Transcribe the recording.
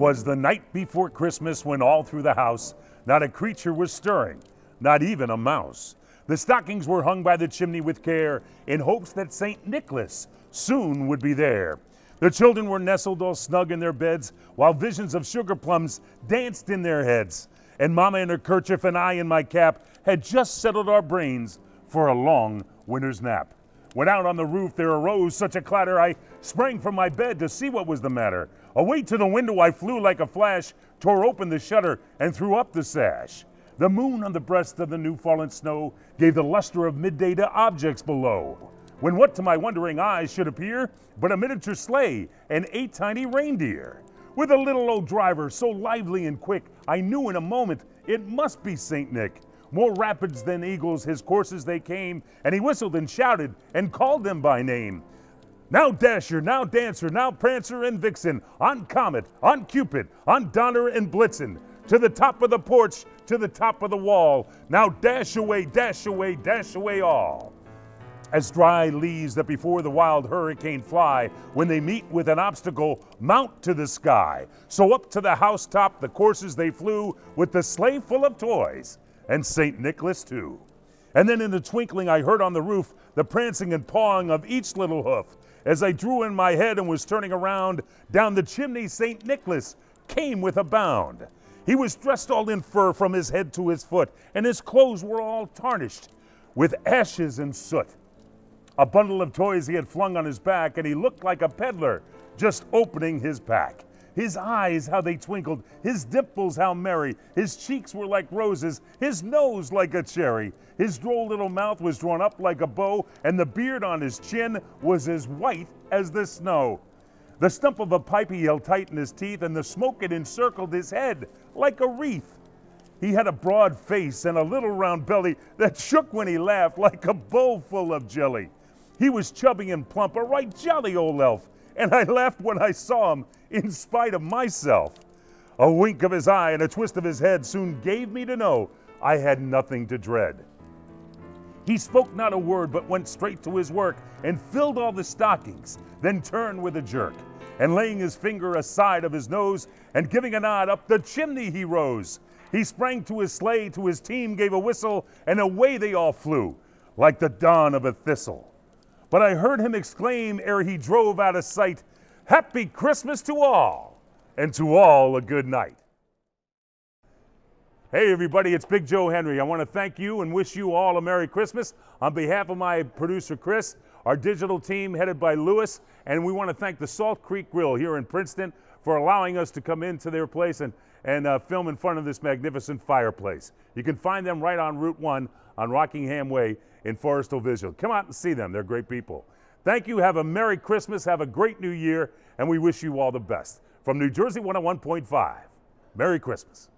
'Twas the night before Christmas when all through the house not a creature was stirring, not even a mouse. The stockings were hung by the chimney with care in hopes that St. Nicholas soon would be there. The children were nestled all snug in their beds while visions of sugar plums danced in their heads. And Mama in her kerchief and I in my cap had just settled our brains for a long winter's nap. When out on the roof there arose such a clatter, I sprang from my bed to see what was the matter. Away to the window I flew like a flash, tore open the shutter and threw up the sash. The moon on the breast of the new-fallen snow gave the luster of midday to objects below, when what to my wondering eyes should appear but a miniature sleigh and 8 tiny reindeer. With a little old driver so lively and quick, I knew in a moment it must be St. Nick. More rapids than eagles his courses they came, and he whistled and shouted and called them by name. Now Dasher, now Dancer, now Prancer and Vixen, on Comet, on Cupid, on Donner and Blitzen, to the top of the porch, to the top of the wall, now dash away, dash away, dash away all. As dry leaves that before the wild hurricane fly, when they meet with an obstacle, mount to the sky. So up to the housetop the coursers they flew, with the sleigh full of toys, and St. Nicholas too. And then in a twinkling I heard on the roof the prancing and pawing of each little hoof. As I drew in my head and was turning around, down the chimney St. Nicholas came with a bound. He was dressed all in fur from his head to his foot, and his clothes were all tarnished with ashes and soot. A bundle of toys he had flung on his back, and he looked like a peddler just opening his pack. His eyes, how they twinkled, his dimples, how merry, his cheeks were like roses, his nose like a cherry. His droll little mouth was drawn up like a bow, and the beard on his chin was as white as the snow. The stump of a pipe he held tight in his teeth, and the smoke had encircled his head like a wreath. He had a broad face and a little round belly that shook when he laughed like a bowl full of jelly. He was chubby and plump, a right jolly old elf, and I laughed when I saw him in spite of myself. A wink of his eye and a twist of his head soon gave me to know I had nothing to dread. He spoke not a word, but went straight to his work and filled all the stockings, then turned with a jerk. And laying his finger aside of his nose and giving a nod, up the chimney he rose. He sprang to his sleigh, to his team gave a whistle, and away they all flew, like the dawn of a thistle. But I heard him exclaim ere he drove out of sight, "Happy Christmas to all, and to all a good night." Hey everybody, it's Big Joe Henry. I want to thank you and wish you all a Merry Christmas on behalf of my producer Chris, our digital team headed by Lewis, and we want to thank the Salt Creek Grill here in Princeton for allowing us to come into their place and film in front of this magnificent fireplace. You can find them right on Route 1 on Rockingham Way in Forestville Visual. Come out and see them. They're great people. Thank you. Have a Merry Christmas. Have a great New Year, and we wish you all the best. From New Jersey 101.5, Merry Christmas.